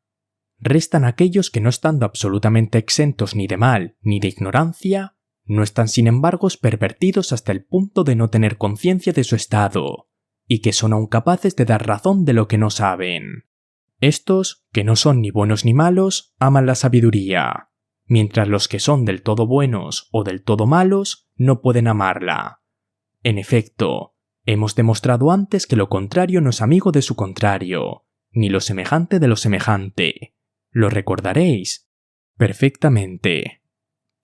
Restan aquellos que no estando absolutamente exentos ni de mal ni de ignorancia, no están sin embargo pervertidos hasta el punto de no tener conciencia de su estado, y que son aún capaces de dar razón de lo que no saben. Estos, que no son ni buenos ni malos, aman la sabiduría, mientras los que son del todo buenos o del todo malos no pueden amarla. En efecto, hemos demostrado antes que lo contrario no es amigo de su contrario, ni lo semejante de lo semejante. ¿Lo recordaréis? Perfectamente.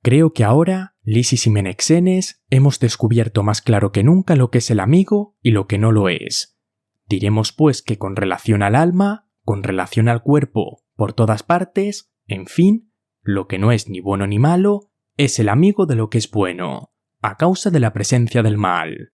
Creo que ahora, Lisis y Menexenes, hemos descubierto más claro que nunca lo que es el amigo y lo que no lo es. Diremos pues que con relación al alma, con relación al cuerpo, por todas partes, en fin, lo que no es ni bueno ni malo, es el amigo de lo que es bueno, a causa de la presencia del mal.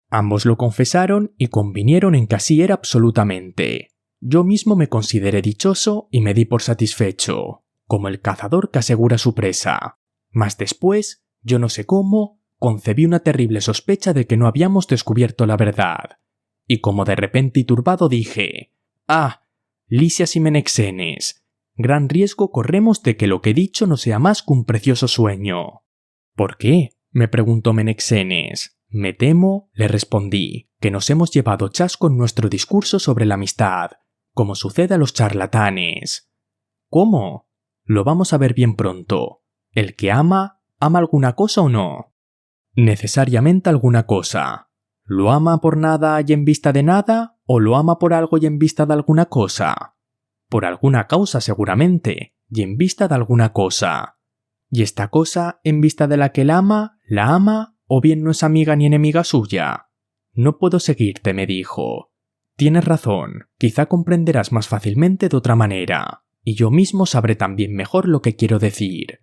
Ambos lo confesaron y convinieron en que así era absolutamente. Yo mismo me consideré dichoso y me di por satisfecho, como el cazador que asegura su presa. Mas después, yo no sé cómo, concebí una terrible sospecha de que no habíamos descubierto la verdad. Y como de repente y turbado dije: «Ah, Lisias y Menexenes, gran riesgo corremos de que lo que he dicho no sea más que un precioso sueño». «¿Por qué?», me preguntó Menexenes. «Me temo», le respondí, «que nos hemos llevado chasco en nuestro discurso sobre la amistad, como sucede a los charlatanes». «¿Cómo?». «Lo vamos a ver bien pronto. ¿El que ama alguna cosa o no?». «Necesariamente alguna cosa. ¿Lo ama por nada y en vista de nada, o lo ama por algo y en vista de alguna cosa?». «Por alguna causa seguramente, y en vista de alguna cosa». «¿Y esta cosa en vista de la que la ama, o bien no es amiga ni enemiga suya?». «No puedo seguirte», me dijo. «Tienes razón, quizá comprenderás más fácilmente de otra manera, y yo mismo sabré también mejor lo que quiero decir.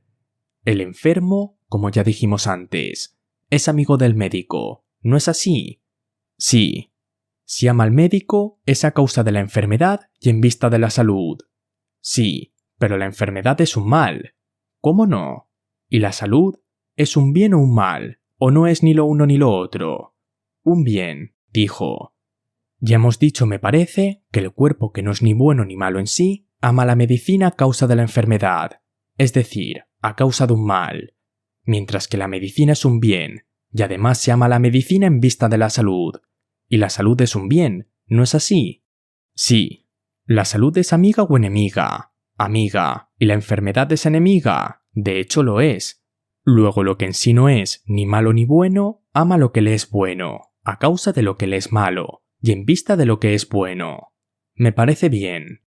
El enfermo, como ya dijimos antes, es amigo del médico, ¿no es así?». «Sí». «Si ama al médico, es a causa de la enfermedad y en vista de la salud». «Sí, pero la enfermedad es un mal». «¿Cómo no? ¿Y la salud es un bien o un mal? ¿O no es ni lo uno ni lo otro?». «Un bien», dijo. «Ya hemos dicho, me parece, que el cuerpo que no es ni bueno ni malo en sí, ama la medicina a causa de la enfermedad, es decir, a causa de un mal, mientras que la medicina es un bien, y además se ama la medicina en vista de la salud. Y la salud es un bien, ¿no es así?». «Sí». «¿La salud es amiga o enemiga?». «Amiga». «¿Y la enfermedad es enemiga?». «De hecho lo es». «Luego lo que en sí no es ni malo ni bueno, ama lo que le es bueno, a causa de lo que le es malo, y en vista de lo que es bueno». «Me parece bien».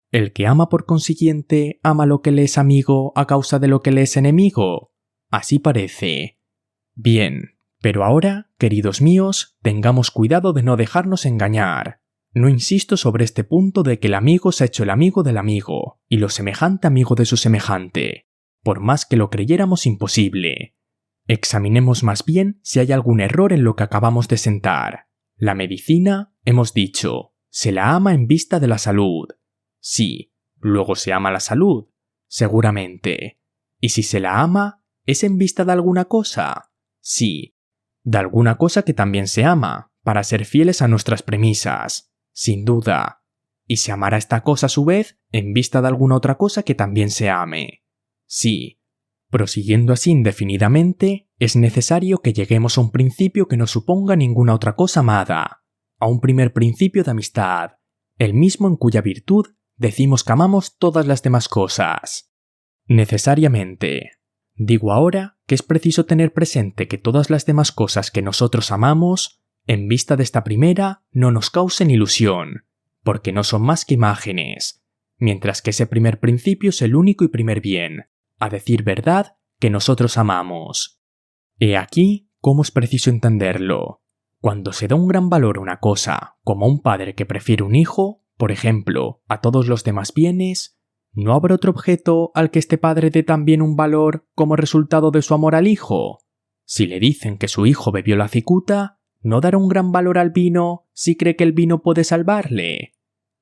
«El que ama por consiguiente, ama lo que le es amigo a causa de lo que le es enemigo». «Así parece». «Bien, pero ahora, queridos míos, tengamos cuidado de no dejarnos engañar. No insisto sobre este punto de que el amigo se ha hecho el amigo del amigo, y lo semejante amigo de su semejante, por más que lo creyéramos imposible. Examinemos más bien si hay algún error en lo que acabamos de sentar. La medicina, hemos dicho, se la ama en vista de la salud. Sí, luego se ama la salud, seguramente. ¿Y si se la ama, es en vista de alguna cosa? Sí, de alguna cosa que también se ama, para ser fieles a nuestras premisas, sin duda. ¿Y se amará esta cosa a su vez en vista de alguna otra cosa que también se ame? Sí. Prosiguiendo así indefinidamente, es necesario que lleguemos a un principio que no suponga ninguna otra cosa amada, a un primer principio de amistad, el mismo en cuya virtud decimos que amamos todas las demás cosas. Necesariamente. Digo ahora que es preciso tener presente que todas las demás cosas que nosotros amamos, en vista de esta primera, no nos causen ilusión, porque no son más que imágenes, mientras que ese primer principio es el único y primer bien, a decir verdad, que nosotros amamos. He aquí cómo es preciso entenderlo. Cuando se da un gran valor a una cosa, como un padre que prefiere un hijo, por ejemplo, a todos los demás bienes, ¿no habrá otro objeto al que este padre dé también un valor como resultado de su amor al hijo? Si le dicen que su hijo bebió la cicuta, ¿no dará un gran valor al vino si cree que el vino puede salvarle?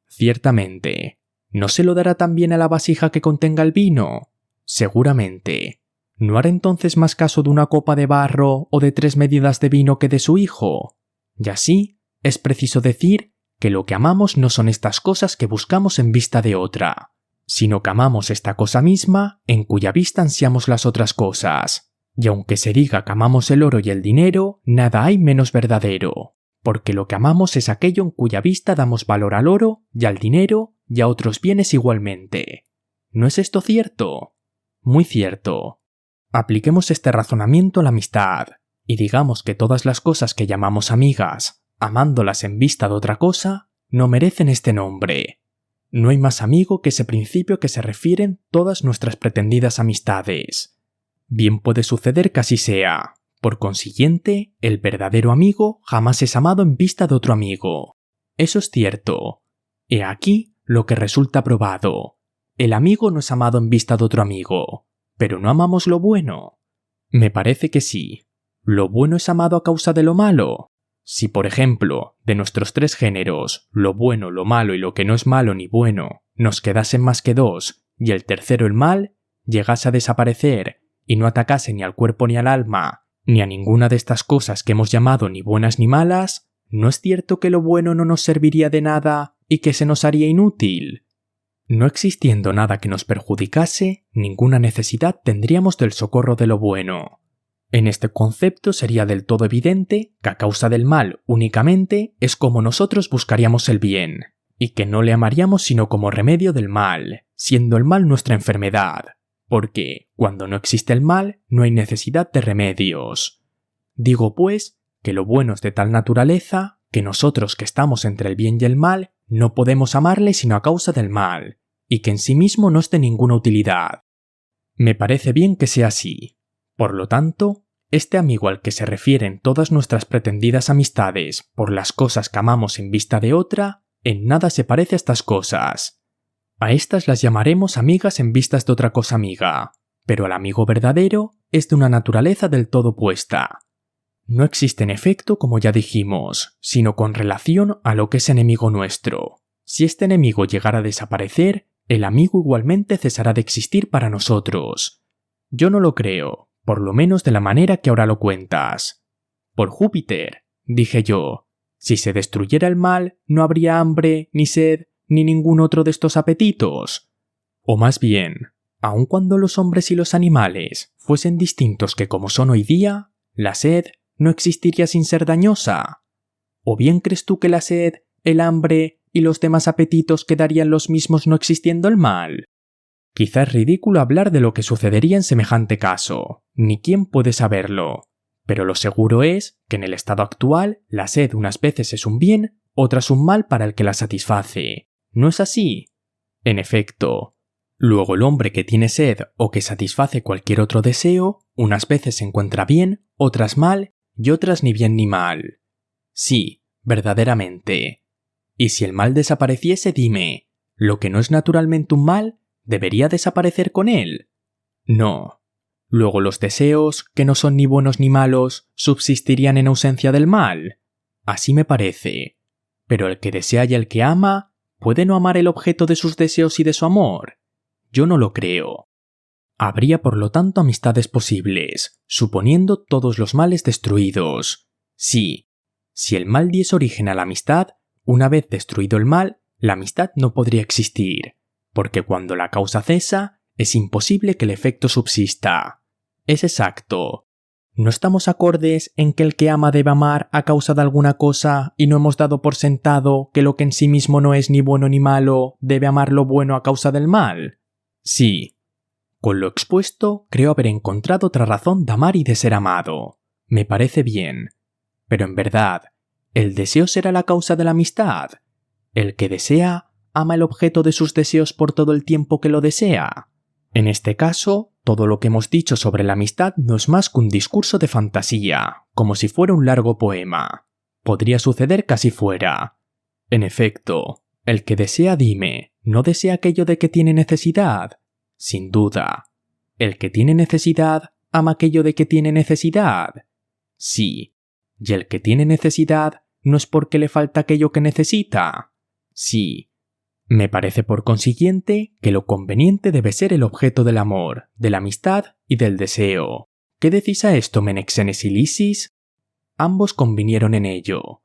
Ciertamente. ¿No se lo dará también a la vasija que contenga el vino? Seguramente. ¿No hará entonces más caso de una copa de barro o de 3 medidas de vino que de su hijo? Y así, es preciso decir que lo que amamos no son estas cosas que buscamos en vista de otra, sino que amamos esta cosa misma en cuya vista ansiamos las otras cosas. Y aunque se diga que amamos el oro y el dinero, nada hay menos verdadero, porque lo que amamos es aquello en cuya vista damos valor al oro y al dinero y a otros bienes igualmente. ¿No es esto cierto? Muy cierto. Apliquemos este razonamiento a la amistad, y digamos que todas las cosas que llamamos amigas, amándolas en vista de otra cosa, no merecen este nombre. No hay más amigo que ese principio que se refieren todas nuestras pretendidas amistades. Bien puede suceder que así sea. Por consiguiente, el verdadero amigo jamás es amado en vista de otro amigo. Eso es cierto. He aquí lo que resulta probado. El amigo no es amado en vista de otro amigo. ¿Pero no amamos lo bueno? Me parece que sí. ¿Lo bueno es amado a causa de lo malo? Si, por ejemplo, de nuestros 3 géneros, lo bueno, lo malo y lo que no es malo ni bueno, nos quedasen más que 2, y el tercero, el mal, llegase a desaparecer y no atacase ni al cuerpo ni al alma, ni a ninguna de estas cosas que hemos llamado ni buenas ni malas, ¿no es cierto que lo bueno no nos serviría de nada y que se nos haría inútil? No existiendo nada que nos perjudicase, ninguna necesidad tendríamos del socorro de lo bueno. En este concepto sería del todo evidente que a causa del mal únicamente es como nosotros buscaríamos el bien, y que no le amaríamos sino como remedio del mal, siendo el mal nuestra enfermedad, porque cuando no existe el mal no hay necesidad de remedios. Digo pues que lo bueno es de tal naturaleza que nosotros que estamos entre el bien y el mal no podemos amarle sino a causa del mal, y que en sí mismo no es de ninguna utilidad. Me parece bien que sea así. Por lo tanto, este amigo al que se refieren todas nuestras pretendidas amistades por las cosas que amamos en vista de otra, en nada se parece a estas cosas. A estas las llamaremos amigas en vistas de otra cosa amiga, pero el amigo verdadero es de una naturaleza del todo opuesta. No existe en efecto, como ya dijimos, sino con relación a lo que es enemigo nuestro. Si este enemigo llegara a desaparecer, el amigo igualmente cesará de existir para nosotros. Yo no lo creo, por lo menos de la manera que ahora lo cuentas. Por Júpiter, dije yo, si se destruyera el mal, no habría hambre, ni sed, ni ningún otro de estos apetitos. O más bien, aun cuando los hombres y los animales fuesen distintos que como son hoy día, la sed no existiría sin ser dañosa. ¿O bien crees tú que la sed, el hambre y los demás apetitos quedarían los mismos no existiendo el mal? Quizá es ridículo hablar de lo que sucedería en semejante caso, ni quién puede saberlo, pero lo seguro es que en el estado actual la sed unas veces es un bien, otras un mal para el que la satisface. ¿No es así? En efecto. Luego el hombre que tiene sed o que satisface cualquier otro deseo, unas veces se encuentra bien, otras mal y otras ni bien ni mal. Sí, verdaderamente. Y si el mal desapareciese, dime, ¿lo que no es naturalmente un mal, debería desaparecer con él? No. Luego los deseos, que no son ni buenos ni malos, subsistirían en ausencia del mal. Así me parece. Pero el que desea y el que ama, ¿puede no amar el objeto de sus deseos y de su amor? Yo no lo creo. Habría por lo tanto amistades posibles, suponiendo todos los males destruidos. Sí, si el mal diese origen a la amistad, una vez destruido el mal, la amistad no podría existir, porque cuando la causa cesa, es imposible que el efecto subsista. Es exacto. ¿No estamos acordes en que el que ama debe amar a causa de alguna cosa y no hemos dado por sentado que lo que en sí mismo no es ni bueno ni malo debe amar lo bueno a causa del mal? Sí. Con lo expuesto, creo haber encontrado otra razón de amar y de ser amado. Me parece bien. Pero en verdad, ¿el deseo será la causa de la amistad? El que desea, ama el objeto de sus deseos por todo el tiempo que lo desea. En este caso, todo lo que hemos dicho sobre la amistad no es más que un discurso de fantasía, como si fuera un largo poema. Podría suceder que así fuera. En efecto, el que desea dime, ¿no desea aquello de que tiene necesidad? Sin duda. El que tiene necesidad, ¿ama aquello de que tiene necesidad? Sí. ¿Y el que tiene necesidad no es porque le falta aquello que necesita? Sí. Me parece por consiguiente que lo conveniente debe ser el objeto del amor, de la amistad y del deseo. ¿Qué decís a esto, Menexenes y Lisis? Ambos convinieron en ello.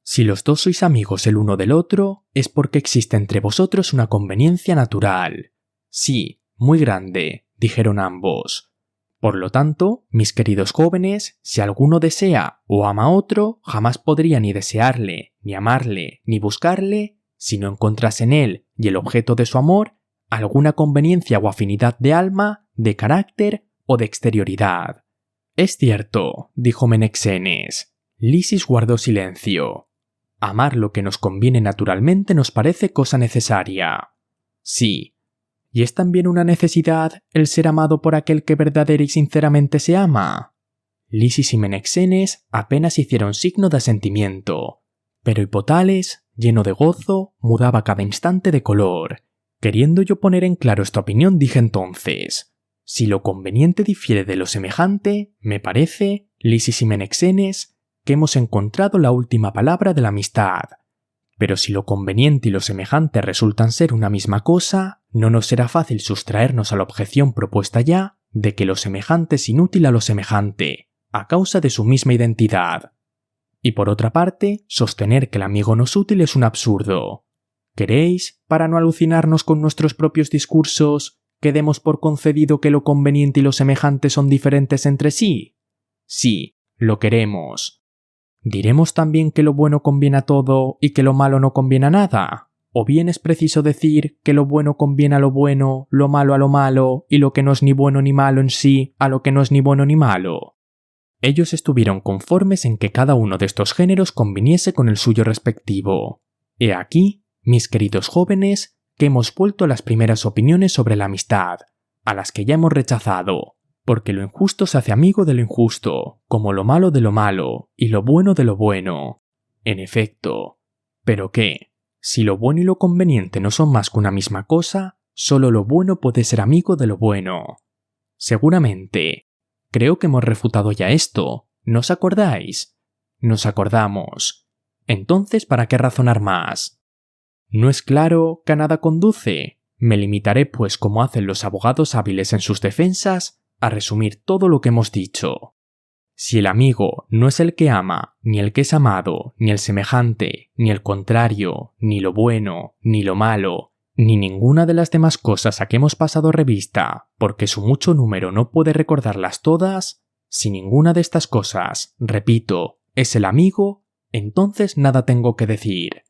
Si los dos sois amigos el uno del otro, es porque existe entre vosotros una conveniencia natural. Sí, muy grande, dijeron ambos. Por lo tanto, mis queridos jóvenes, si alguno desea o ama a otro, jamás podría ni desearle, ni amarle, ni buscarle, si no encontrase en él y el objeto de su amor alguna conveniencia o afinidad de alma, de carácter o de exterioridad. Es cierto, dijo Menexenes. Lisis guardó silencio. Amar lo que nos conviene naturalmente nos parece cosa necesaria. Sí. ¿Y es también una necesidad el ser amado por aquel que verdadera y sinceramente se ama? Lisis y Menexenes apenas hicieron signo de asentimiento, pero Hipotales, lleno de gozo, mudaba cada instante de color. Queriendo yo poner en claro esta opinión, dije entonces: si lo conveniente difiere de lo semejante, me parece, Lisis y Menexenes, que hemos encontrado la última palabra de la amistad. Pero si lo conveniente y lo semejante resultan ser una misma cosa, no nos será fácil sustraernos a la objeción propuesta ya de que lo semejante es inútil a lo semejante, a causa de su misma identidad. Y por otra parte, sostener que el amigo no es útil es un absurdo. ¿Queréis, para no alucinarnos con nuestros propios discursos, que demos por concedido que lo conveniente y lo semejante son diferentes entre sí? Sí, lo queremos. ¿Diremos también que lo bueno conviene a todo y que lo malo no conviene a nada? ¿O bien es preciso decir que lo bueno conviene a lo bueno, lo malo a lo malo, y lo que no es ni bueno ni malo en sí a lo que no es ni bueno ni malo? Ellos estuvieron conformes en que cada uno de estos géneros conviniese con el suyo respectivo. He aquí, mis queridos jóvenes, que hemos vuelto a las primeras opiniones sobre la amistad, a las que ya hemos rechazado, porque lo injusto se hace amigo de lo injusto, como lo malo de lo malo, y lo bueno de lo bueno. En efecto. ¿Pero qué? Si lo bueno y lo conveniente no son más que una misma cosa, solo lo bueno puede ser amigo de lo bueno. Seguramente. Creo que hemos refutado ya esto. ¿No os acordáis? Nos acordamos. Entonces, ¿para qué razonar más? ¿No es claro que a nada conduce? Me limitaré, pues, como hacen los abogados hábiles en sus defensas, a resumir todo lo que hemos dicho. Si el amigo no es el que ama, ni el que es amado, ni el semejante, ni el contrario, ni lo bueno, ni lo malo, ni ninguna de las demás cosas a que hemos pasado revista, porque su mucho número no puede recordarlas todas, si ninguna de estas cosas, repito, es el amigo, entonces nada tengo que decir.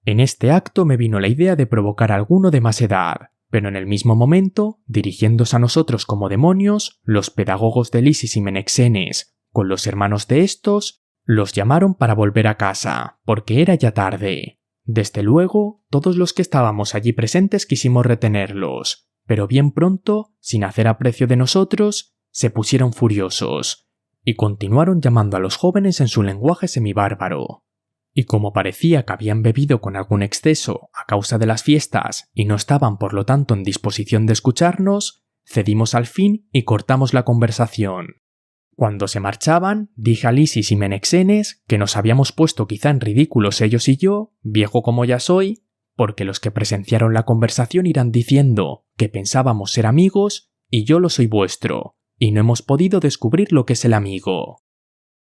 En este acto me vino la idea de provocar a alguno de más edad, pero en el mismo momento, dirigiéndose a nosotros como demonios, los pedagogos de Lisis y Menexenes, con los hermanos de estos, los llamaron para volver a casa, porque era ya tarde. Desde luego, todos los que estábamos allí presentes quisimos retenerlos, pero bien pronto, sin hacer aprecio de nosotros, se pusieron furiosos, y continuaron llamando a los jóvenes en su lenguaje semibárbaro. Y como parecía que habían bebido con algún exceso a causa de las fiestas y no estaban por lo tanto en disposición de escucharnos, cedimos al fin y cortamos la conversación. Cuando se marchaban, dije a Lisis y Menexenes que nos habíamos puesto quizá en ridículos ellos y yo, viejo como ya soy, porque los que presenciaron la conversación irán diciendo que pensábamos ser amigos y yo lo soy vuestro, y no hemos podido descubrir lo que es el amigo.